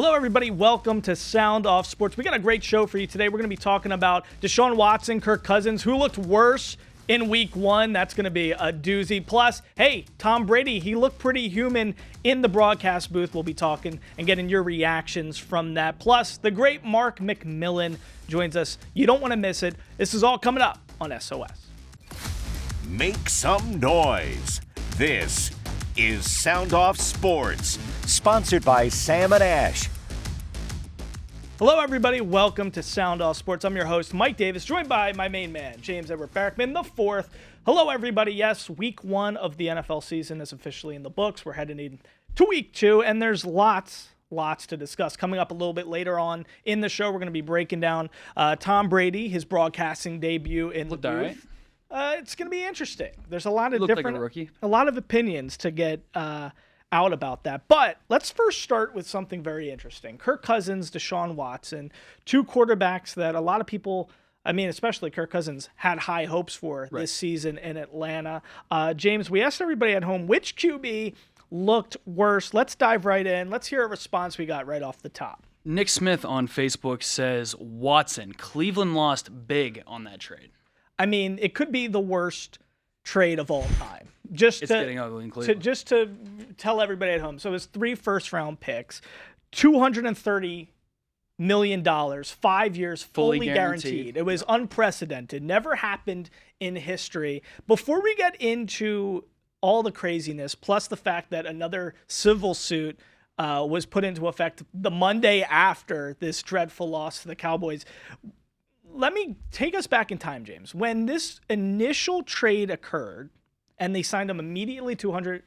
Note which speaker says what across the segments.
Speaker 1: Hello, everybody. Welcome to Sound Off Sports. We got a great show for you today. We're going to be talking about Deshaun Watson, Kirk Cousins, who looked worse in week one. That's going to be a doozy. Plus, hey, Tom Brady, he looked pretty human in the broadcast booth. We'll be talking and getting your reactions from that. Plus, the great Mark McMillan joins us. You don't want to miss it. This is all coming up on SOS.
Speaker 2: Make some noise. This is Sound Off Sports, sponsored by Sam and Ash.
Speaker 1: Hello, everybody. Welcome to Sound Off Sports. I'm your host, Mike Davis, joined by my main man, James Edward Barrickman IV. Hello, everybody. Yes, week one of the NFL season is officially in the books. We're heading into week two, and there's lots to discuss. Coming up a little bit later on in the show, we're going to be breaking down Tom Brady, his broadcasting debut in the booth. It's going to be interesting. There's a lot of a lot of opinions to get out about that. But let's first start with something very interesting. Kirk Cousins, Deshaun Watson, two quarterbacks that a lot of people, I mean, especially Kirk Cousins, had high hopes for this season in Atlanta. James, we asked everybody at home which QB looked worse. Let's dive right in. Let's hear a response we got right off the top.
Speaker 3: Nick Smith on Facebook says, Watson, Cleveland lost big on that trade.
Speaker 1: I mean, it could be the worst trade of all time.
Speaker 3: It's getting ugly in Cleveland.
Speaker 1: Just to tell everybody at home. So it was 3 first-round picks, $230 million, 5 years, fully guaranteed. It was unprecedented. Never happened in history. Before we get into all the craziness, plus the fact that another civil suit was put into effect the Monday after this dreadful loss to the Cowboys, let me take us back in time, James. When this initial trade occurred and they signed him immediately to a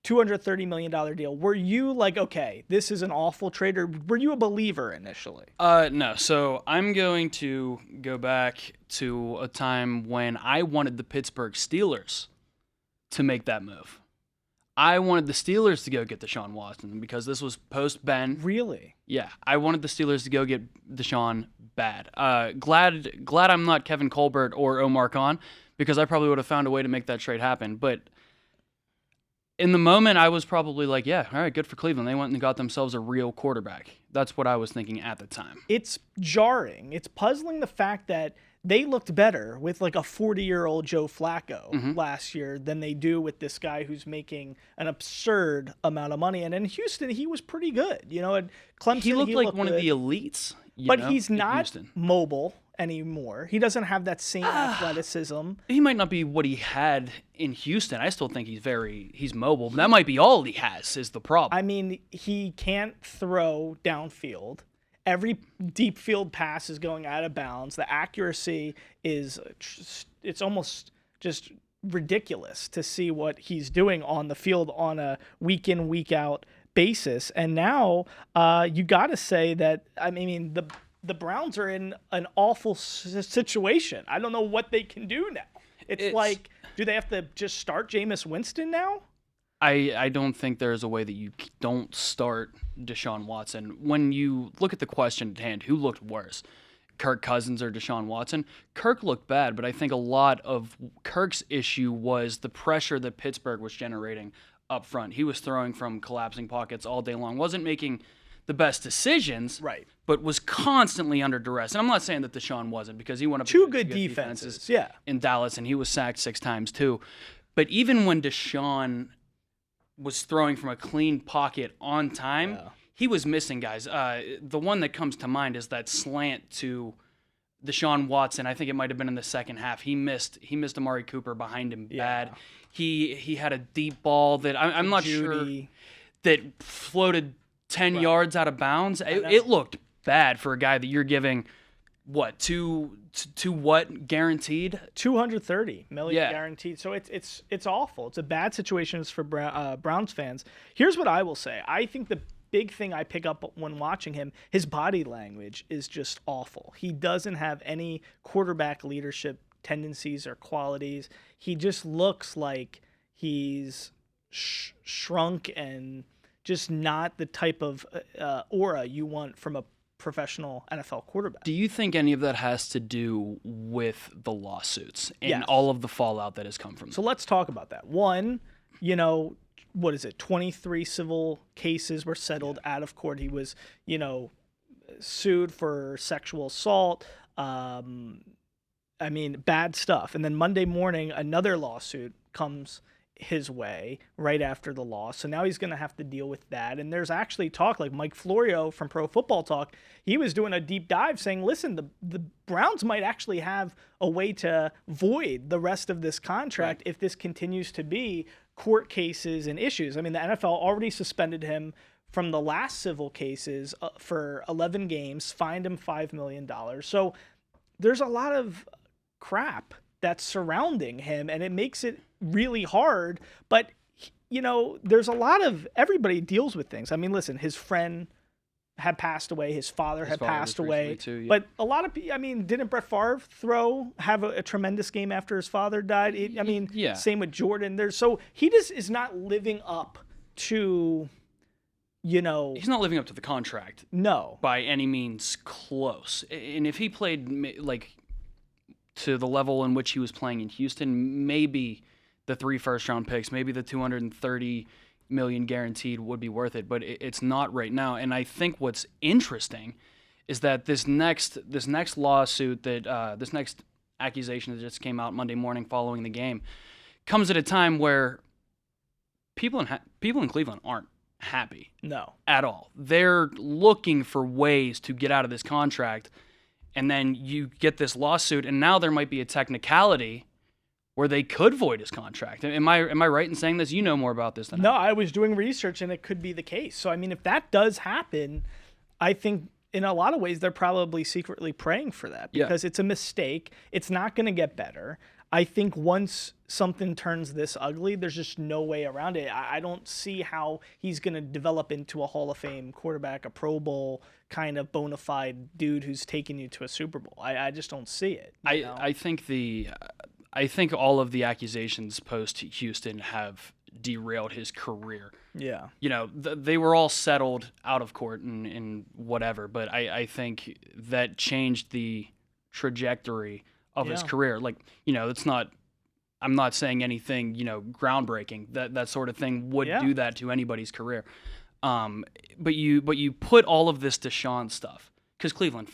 Speaker 1: $230 million deal, were you like, okay, this is an awful trade, or were you a believer initially?
Speaker 3: No. So I'm going to go back to a time when I wanted the Pittsburgh Steelers to make that move. I wanted the Steelers to go get Deshaun Watson because this was post-Ben.
Speaker 1: Really?
Speaker 3: Yeah. I wanted the Steelers to go get Deshaun bad. Glad I'm not Kevin Colbert or Omar Khan, because I probably would have found a way to make that trade happen. But in the moment, I was probably like, yeah, all right, good for Cleveland. They went and got themselves a real quarterback. That's what I was thinking at the time.
Speaker 1: It's jarring. It's puzzling, the fact that they looked better with like a 40-year-old Joe Flacco last year than they do with this guy who's making an absurd amount of money. And in Houston, he was pretty good. You know, at Clemson,
Speaker 3: he looked like one of the elites.
Speaker 1: But he's not mobile anymore. He doesn't have that same athleticism.
Speaker 3: He might not be what he had in Houston. I still think he's mobile. That might be all he has is the problem.
Speaker 1: I mean, he can't throw downfield. Every deep field pass is going out of bounds. The accuracy it's almost just ridiculous to see what he's doing on the field on a week in, week out basis. And now you got to say that, I mean, the Browns are in an awful situation. I don't know what they can do now. It's like, do they have to just start Jameis Winston now?
Speaker 3: I don't think there's a way that you don't start Deshaun Watson. When you look at the question at hand, who looked worse, Kirk Cousins or Deshaun Watson? Kirk looked bad, but I think a lot of Kirk's issue was the pressure that Pittsburgh was generating up front. He was throwing from collapsing pockets all day long, wasn't making the best decisions,
Speaker 1: right,
Speaker 3: but was constantly under duress. And I'm not saying that Deshaun wasn't, because he went up
Speaker 1: two good defenses
Speaker 3: in Dallas, and he was sacked 6 times too. But even when Deshaun was throwing from a clean pocket on time, he was missing guys. The one that comes to mind is that slant to Deshaun Watson. I think it might have been in the second half. He missed Amari Cooper behind him bad. He had a deep ball that I'm not sure that floated 10 yards out of bounds. It looked bad for a guy that you're giving what guaranteed?
Speaker 1: $230 million guaranteed. So it's awful. It's a bad situation for Browns fans. Here's what I will say. I think the big thing I pick up when watching him, his body language is just awful. He doesn't have any quarterback leadership tendencies or qualities. He just looks like he's shrunk and just not the type of aura you want from a professional NFL quarterback.
Speaker 3: Do you think any of that has to do with the lawsuits and all of the fallout that has come from them?
Speaker 1: So let's talk about that. One, 23 civil cases were settled out of court. He was, sued for sexual assault. Bad stuff. And then Monday morning, another lawsuit comes his way right after the loss. So now he's going to have to deal with that. And there's actually talk, like Mike Florio from Pro Football Talk, he was doing a deep dive saying, listen, the Browns might actually have a way to void the rest of this contract if this continues to be court cases and issues. I mean, the NFL already suspended him from the last civil cases for 11 games, fined him $5 million. So there's a lot of crap that's surrounding him, and it makes it really hard. But, there's a lot of, everybody deals with things. I mean, listen, his friend had passed away. His father had passed away.
Speaker 3: Too, yeah.
Speaker 1: But a lot of people, didn't Brett Favre have a tremendous game after his father died? Same with Jordan. So he just is not living up to, he's
Speaker 3: not living up to the contract.
Speaker 1: No.
Speaker 3: By any means close. And if he played, to the level in which he was playing in Houston, maybe the 3 first-round picks, maybe the $230 million guaranteed would be worth it, but it's not right now. And I think what's interesting is that this next lawsuit, this next accusation that just came out Monday morning following the game, comes at a time where people in Cleveland aren't happy.
Speaker 1: No.
Speaker 3: At all. They're looking for ways to get out of this contract. And then you get this lawsuit, and now there might be a technicality where they could void his contract. Am I right in saying this? You know more about this than
Speaker 1: No, I was doing research, and it could be the case. So, if that does happen, I think in a lot of ways they're probably secretly praying for that because it's a mistake. It's not going to get better. I think once something turns this ugly, there's just no way around it. I don't see how he's going to develop into a Hall of Fame quarterback, a Pro Bowl kind of bona fide dude who's taking you to a Super Bowl. I just don't see it.
Speaker 3: I think all of the accusations post Houston have derailed his career.
Speaker 1: Yeah.
Speaker 3: They were all settled out of court and whatever, but I think that changed the trajectory of his career. It's not, I'm not saying anything, groundbreaking. That sort of thing would do that to anybody's career. But you put all of this Deshaun stuff, because Cleveland,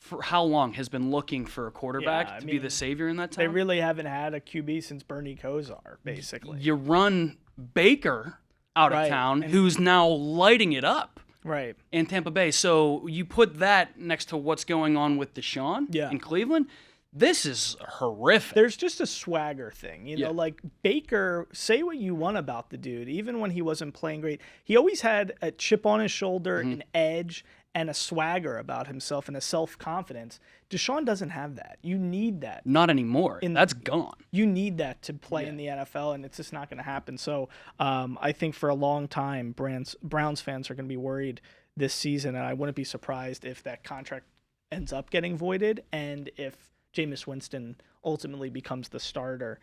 Speaker 3: for how long, has been looking for a quarterback to be the savior in that time?
Speaker 1: They really haven't had a QB since Bernie Kosar, basically.
Speaker 3: You run Baker out of town, who's now lighting it up.
Speaker 1: Right.
Speaker 3: In Tampa Bay. So you put that next to what's going on with Deshaun in Cleveland. This is horrific.
Speaker 1: There's just a swagger thing. Like Baker, say what you want about the dude, even when he wasn't playing great, he always had a chip on his shoulder, an edge, and a swagger about himself and a self-confidence. Deshaun doesn't have that. You need that.
Speaker 3: Not anymore. That's gone.
Speaker 1: You need that to play in the NFL, and it's just not going to happen. So I think for a long time, Browns fans are going to be worried this season, and I wouldn't be surprised if that contract ends up getting voided and if Jameis Winston ultimately becomes the starter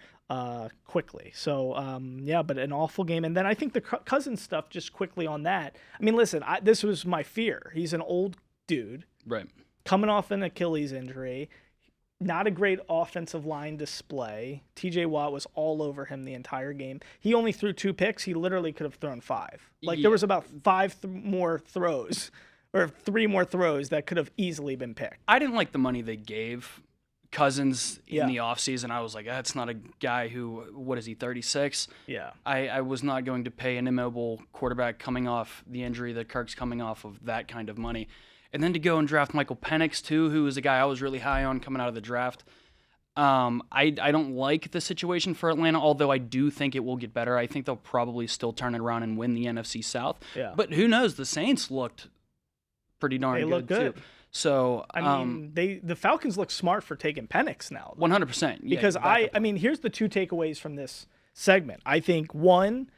Speaker 1: quickly. So, but an awful game. And then I think the Cousins stuff, just quickly on that. Listen, this was my fear. He's an old dude.
Speaker 3: Right.
Speaker 1: Coming off an Achilles injury. Not a great offensive line display. TJ Watt was all over him the entire game. He only threw 2 picks. He literally could have thrown 5. There was about 5 more throws or 3 more throws that could have easily been picked.
Speaker 3: I didn't like the money they gave Cousins in the offseason. I was like, that's not a guy who, what is he, 36?
Speaker 1: Yeah.
Speaker 3: I was not going to pay an immobile quarterback coming off the injury that Kirk's coming off of that kind of money. And then to go and draft Michael Penix, too, who was a guy I was really high on coming out of the draft. I don't like the situation for Atlanta, although I do think it will get better. I think they'll probably still turn it around and win the NFC South.
Speaker 1: Yeah.
Speaker 3: But who knows? The Saints looked pretty darn
Speaker 1: good,
Speaker 3: too. So
Speaker 1: the Falcons look smart for taking Penix now.
Speaker 3: 100%. Yeah,
Speaker 1: because here's the 2 takeaways from this segment. I think 1,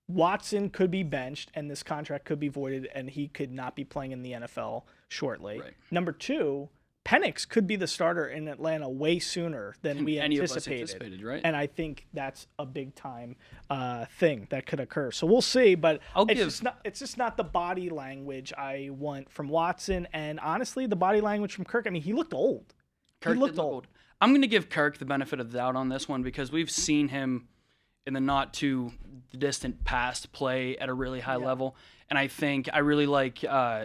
Speaker 1: Watson could be benched and this contract could be voided and he could not be playing in the NFL shortly.
Speaker 3: Right.
Speaker 1: Number 2, Penix could be the starter in Atlanta way sooner than we anticipated.
Speaker 3: Right?
Speaker 1: And I think that's a big time thing that could occur. So we'll see, but it's just not the body language I want from Watson, and honestly, the body language from Kirk. He looked old.
Speaker 3: Kirk looked old. I'm going to give Kirk the benefit of the doubt on this one because we've seen him in the not too distant past play at a really high level. And I really like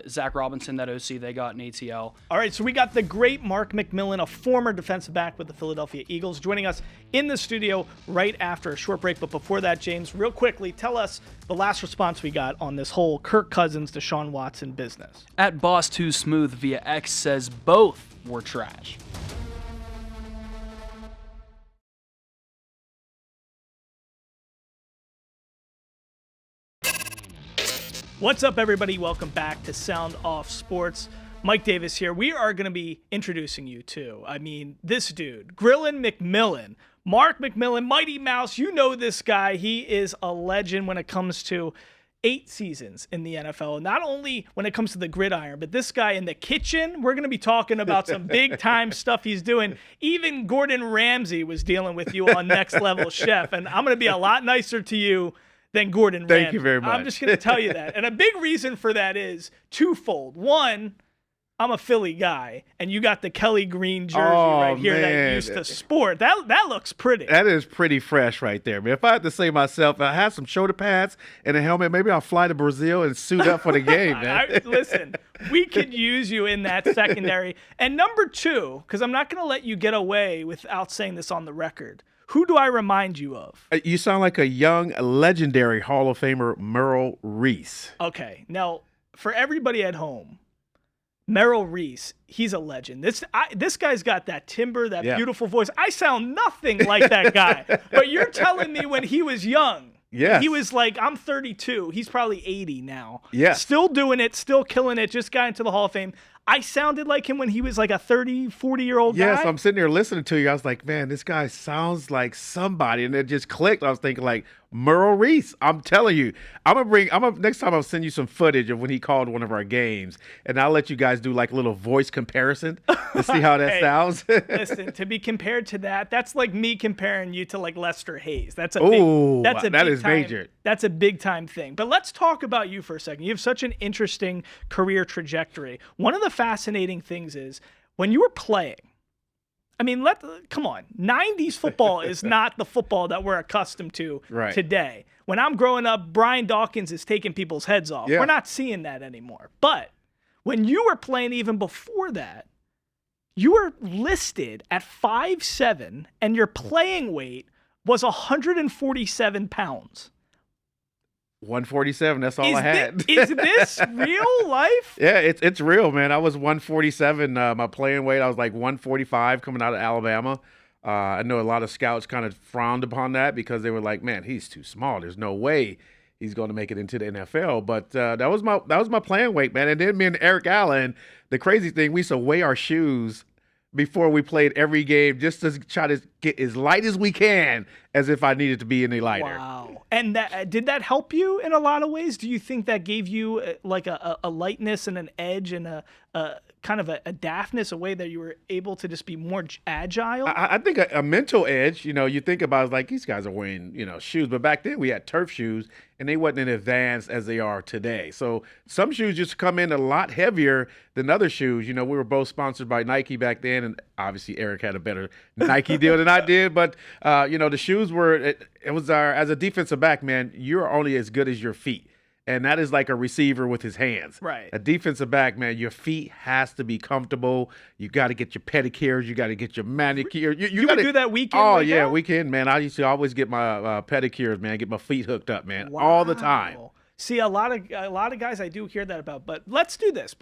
Speaker 3: Zach Robinson, that OC they got in ATL.
Speaker 1: All right, so we got the great Mark McMillan, a former defensive back with the Philadelphia Eagles, joining us in the studio right after a short break. But before that, James, real quickly, tell us the last response we got on this whole Kirk Cousins, Deshaun Watson business.
Speaker 3: At Boss2Smooth via X says both were trash.
Speaker 1: What's up, everybody? Welcome back to Sound Off Sports. Mike Davis here. We are going to be introducing you to, this dude, Grillin' McMillan, Mark McMillan, Mighty Mouse. You know this guy. He is a legend when it comes to 8 seasons in the NFL. Not only when it comes to the gridiron, but this guy in the kitchen. We're going to be talking about some big-time stuff he's doing. Even Gordon Ramsay was dealing with you on Next Level Chef, and I'm going to be a lot nicer to you than Gordon Ramsay.
Speaker 4: Thank you very much.
Speaker 1: I'm just going to tell you that. And a big reason for that is twofold. One, I'm a Philly guy, and you got the Kelly Green jersey right here that you used to sport. That looks pretty.
Speaker 4: That is pretty fresh right there, man. If I had to say myself, if I had some shoulder pads and a helmet, maybe I'll fly to Brazil and suit up for the game, man.
Speaker 1: Listen, we could use you in that secondary. And number 2, because I'm not going to let you get away without saying this on the record, who do I remind you of?
Speaker 4: You sound like a young, legendary Hall of Famer, Merrill Reese.
Speaker 1: Okay, now, for everybody at home, Merrill Reese, he's a legend. This guy's got that timbre, that beautiful voice. I sound nothing like that guy. But you're telling me when he was young, he was like, I'm 32. He's probably 80 now.
Speaker 4: Yes.
Speaker 1: Still doing it, still killing it, just got into the Hall of Fame. I sounded like him when he was like a 30, 40-year-old guy.
Speaker 4: Yes, I'm sitting there listening to you. I was like, man, this guy sounds like somebody. And it just clicked. I was thinking like, Merrill Reese. I'm telling you, next time I'll send you some footage of when he called one of our games, and I'll let you guys do like a little voice comparison to see how that sounds.
Speaker 1: Listen, to be compared to that, that's like me comparing you to like Lester Hayes. That is
Speaker 4: major.
Speaker 1: That's a big time thing. But let's talk about you for a second. You have such an interesting career trajectory. One of the fascinating things is when you were playing, come on. 90s football is not the football that we're accustomed to today. When I'm growing up, Brian Dawkins is taking people's heads off.
Speaker 4: Yeah.
Speaker 1: We're not seeing that anymore. But when you were playing even before that, you were listed at 5'7", and your playing weight was 147 pounds.
Speaker 4: 147, that's all I had.
Speaker 1: Is this real life?
Speaker 4: Yeah, it's real, man. I was 147. My playing weight, I was like 145 coming out of Alabama. I know a lot of scouts kind of frowned upon that because they were like, man, he's too small. There's no way he's going to make it into the NFL. But that was my playing weight, man. And then me and Eric Allen, the crazy thing, we used to weigh our shoes before we played every game just to try to get as light as we can, as if I needed to be any lighter.
Speaker 1: Wow. And did that help you in a lot of ways? Do you think that gave you like a lightness and an edge and a kind of a daftness, a way that you were able to just be more agile?
Speaker 4: I think a mental edge, you think about it, like these guys are wearing, shoes. But back then we had turf shoes and they wasn't as advanced as they are today. So some shoes just come in a lot heavier than other shoes. We were both sponsored by Nike back then. And obviously Eric had a better Nike deal than I did. But, the shoes were, it was as a defensive back, man, you're only as good as your feet. And that is like a receiver with his hands.
Speaker 1: Right.
Speaker 4: A defensive back, man, your feet has to be comfortable. You got to get your pedicures. You got to get your manicure. You
Speaker 1: would do that weekend?
Speaker 4: Oh, yeah, weekend, man. I used to always get my pedicures, man, get my feet hooked up, man, all the time.
Speaker 1: See, a lot of guys I do hear that about. But let's do this.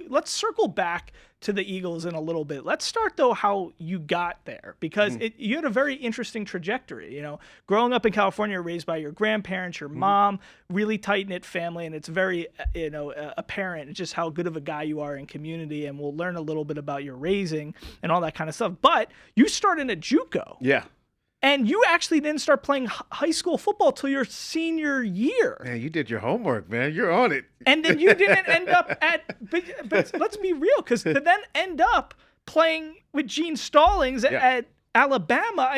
Speaker 1: Let's circle back to the Eagles in a little bit. Let's start, though, how you got there. Because you had a very interesting trajectory. Growing up in California, raised by your grandparents, your mom, really tight-knit family. And it's very, apparent just how good of a guy you are in community. And we'll learn a little bit about your raising and all that kind of stuff. But you started at JUCO.
Speaker 4: Yeah.
Speaker 1: And you actually didn't start playing high school football till your senior year.
Speaker 4: Man, you did your homework, man. You're on it.
Speaker 1: And then you didn't end up but let's be real, because to then end up playing with Gene Stallings at Alabama,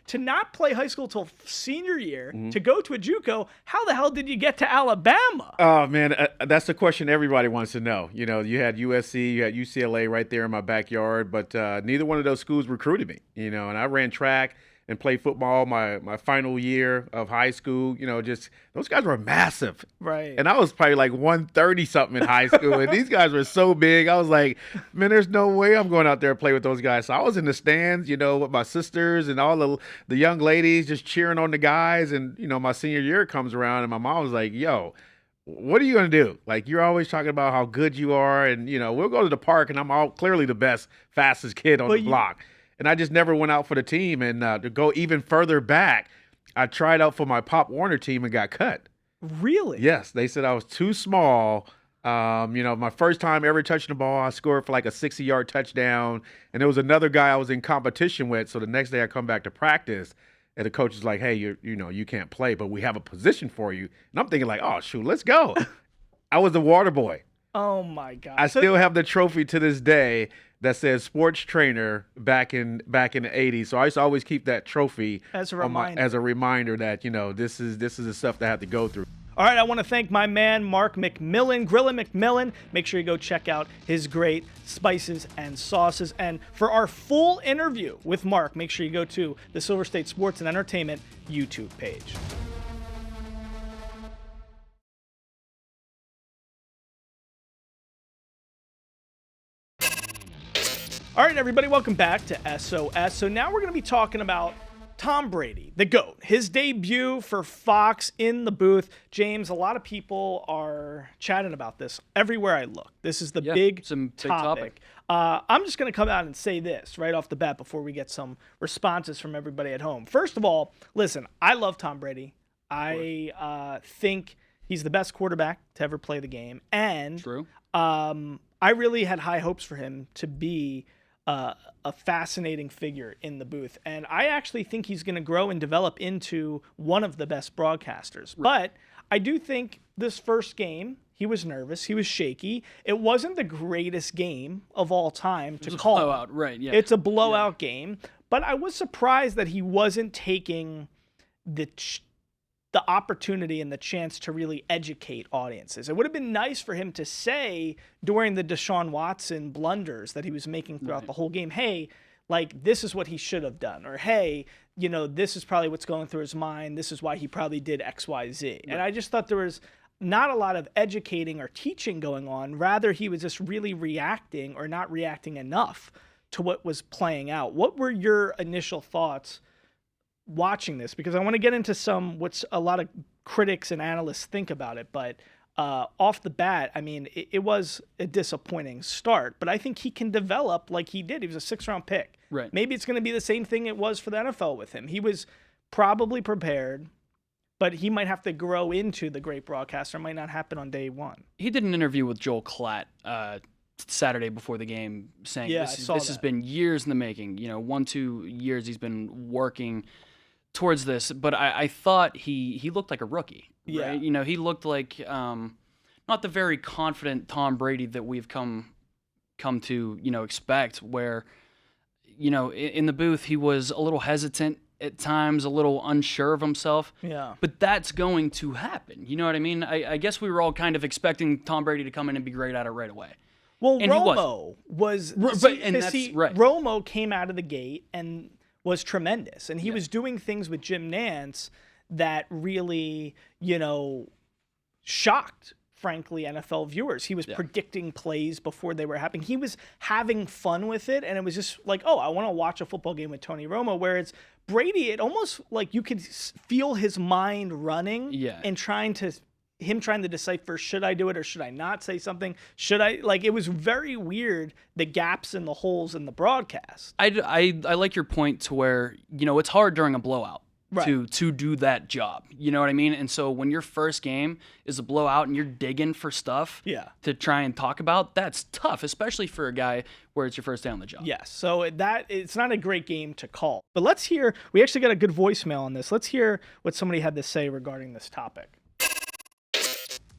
Speaker 1: to not play high school till senior year, to go to a JUCO, how the hell did you get to Alabama?
Speaker 4: Oh, man, that's the question everybody wants to know. You had USC, you had UCLA right there in my backyard, but neither one of those schools recruited me, and I ran track and play football my final year of high school. Just those guys were massive.
Speaker 1: Right.
Speaker 4: And I was probably like 130 something in high school, and these guys were so big. I was like, man, there's no way I'm going out there and play with those guys. So I was in the stands, with my sisters and all the young ladies just cheering on the guys. And my senior year comes around, and my mom was like, yo, what are you going to do? Like, you're always talking about how good you are. And, we'll go to the park, and I'm clearly the best, fastest kid on the block. And I just never went out for the team. And to go even further back, I tried out for my Pop Warner team and got cut.
Speaker 1: Really?
Speaker 4: Yes. They said I was too small. My first time ever touching the ball, I scored for like a 60-yard touchdown. And there was another guy I was in competition with. So the next day I come back to practice, and the coach is like, hey, you can't play, but we have a position for you. And I'm thinking like, oh, shoot, let's go. I was the water boy.
Speaker 1: Oh, my God.
Speaker 4: I still have the trophy to this day that says sports trainer back in the 80s. So I used to always keep that trophy
Speaker 1: as a reminder,
Speaker 4: that, this is the stuff that I have to go through.
Speaker 1: All right, I want to thank my man, Mark McMillan, Grillin' McMillan. Make sure you go check out his great spices and sauces. And for our full interview with Mark, make sure you go to the Silver State Sports and Entertainment YouTube page. All right, everybody, welcome back to SOS. So now we're going to be talking about Tom Brady, the GOAT, his debut for Fox in the booth. James, a lot of people are chatting about this everywhere I look. This is the big topic. I'm just going to come out and say this right off the bat before we get some responses from everybody at home. First of all, listen, I love Tom Brady. I think he's the best quarterback to ever play the game. And
Speaker 3: True.
Speaker 1: I really had high hopes for him to be a fascinating figure in the booth. And I actually think he's going to grow and develop into one of the best broadcasters. But I do think this first game, he was nervous. He was shaky. It wasn't the greatest game of all time to call.
Speaker 3: Blowout, right, yeah.
Speaker 1: It's a blowout game. But I was surprised that he wasn't taking the opportunity and the chance to really educate audiences. It would have been nice for him to say during the Deshaun Watson blunders that he was making throughout the whole game, hey, like, this is what he should have done. Or, hey, this is probably what's going through his mind. This is why he probably did X, Y, Z. Right. And I just thought there was not a lot of educating or teaching going on. Rather, he was just really reacting or not reacting enough to what was playing out. What were your initial thoughts watching this? Because I want to get into what a lot of critics and analysts think about it, but off the bat, I mean, it was a disappointing start, but I think he can develop like he did. He was a 6th-round pick.
Speaker 3: Right.
Speaker 1: Maybe it's going to be the same thing it was for the NFL with him. He was probably prepared, but he might have to grow into the great broadcaster. It might not happen on day one.
Speaker 3: He did an interview with Joel Klatt Saturday before the game saying this has been years in the making. 1-2 years he's been working towards this, but I thought he looked like a rookie. Right?
Speaker 1: Yeah.
Speaker 3: He looked like not the very confident Tom Brady that we've come to expect, where in the booth he was a little hesitant at times, a little unsure of himself.
Speaker 1: Yeah.
Speaker 3: But that's going to happen. You know what I mean? I guess we were all kind of expecting Tom Brady to come in and be great at it right away.
Speaker 1: Well,
Speaker 3: and
Speaker 1: Romo Romo came out of the gate and was tremendous. And he was doing things with Jim Nantz that really, shocked, frankly, NFL viewers. He was predicting plays before they were happening. He was having fun with it. And it was just like, oh, I want to watch a football game with Tony Romo. Whereas Brady, it almost like you could feel his mind running and trying to decipher, should I do it or should I not say something? It was very weird, the gaps and the holes in the broadcast.
Speaker 3: I like your point to where, it's hard during a blowout to do that job. You know what I mean? And so when your first game is a blowout and you're digging for stuff to try and talk about, that's tough, especially for a guy where it's your first day on the job.
Speaker 1: Yes. So it's not a great game to call. But we actually got a good voicemail on this. Let's hear what somebody had to say regarding this topic.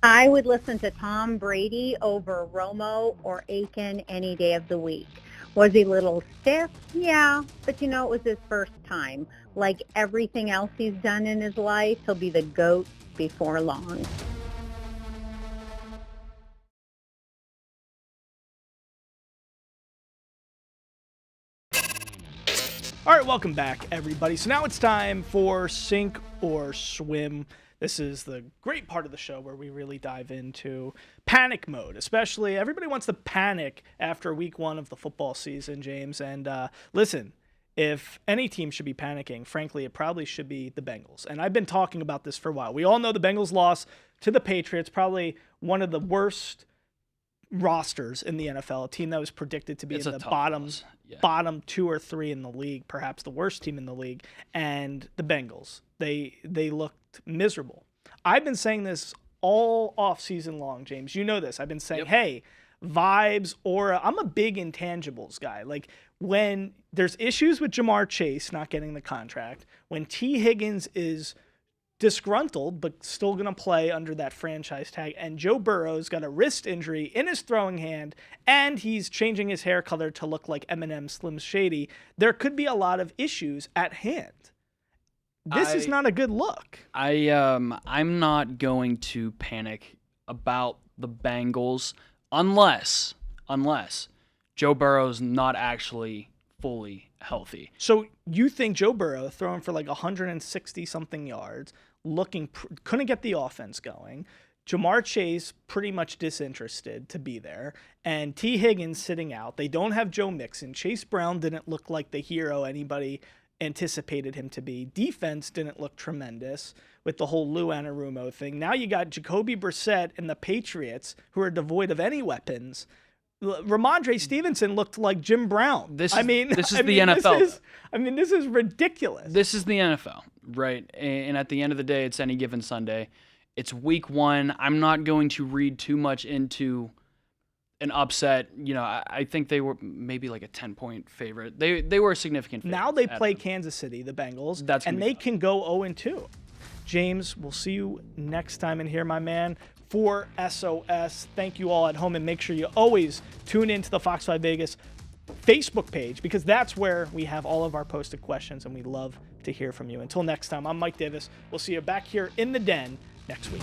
Speaker 5: I would listen to Tom Brady over Romo or Aiken any day of the week. Was he a little stiff? Yeah, but it was his first time. Like everything else he's done in his life, he'll be the GOAT before long.
Speaker 1: All right, welcome back, everybody. So now it's time for Sink or Swim. This is the great part of the show where we really dive into panic mode, especially everybody wants to panic after week 1 of the football season, James. And listen, if any team should be panicking, frankly, it probably should be the Bengals. And I've been talking about this for a while. We all know the Bengals lost to the Patriots, probably one of the worst rosters in the NFL, a team that was predicted to be in the bottom 2 or 3 in the league, perhaps the worst team in the league. And the Bengals, they looked miserable. I've been saying this all off season long, James. You know this. I've been saying, hey, vibes, aura. I'm a big intangibles guy. Like when there's issues with Jamar Chase not getting the contract, when T. Higgins is disgruntled but still going to play under that franchise tag, and Joe Burrow's got a wrist injury in his throwing hand, and he's changing his hair color to look like Eminem Slim Shady, there could be a lot of issues at hand. This is not a good look.
Speaker 3: I'm not going to panic about the Bengals unless Joe Burrow's not actually fully healthy.
Speaker 1: So you think Joe Burrow throwing for like 160-something yards, couldn't get the offense going, Jamar Chase pretty much disinterested to be there, and T. Higgins sitting out. They don't have Joe Mixon. Chase Brown didn't look like the hero anybody anticipated him to be. Defense didn't look tremendous with the whole Lou Anarumo thing. Now you got Jacoby Brissett and the Patriots, who are devoid of any weapons. Ramondre Stevenson looked like Jim Brown.
Speaker 3: This is the NFL.
Speaker 1: This is ridiculous.
Speaker 3: This is the NFL, right? And at the end of the day, it's any given Sunday. It's week 1. I'm not going to read too much into an upset. You know, I think they were maybe like a 10-point favorite. They were a significant favorite.
Speaker 1: Now they play Kansas City, the Bengals, and they can go 0-2. James, we'll see you next time in here, my man. For SOS, thank you all at home, and make sure you always tune into the Fox 5 Vegas Facebook page, because that's where we have all of our posted questions, and we love to hear from you. Until next time, I'm Mike Davis. We'll see you back here in the den next week.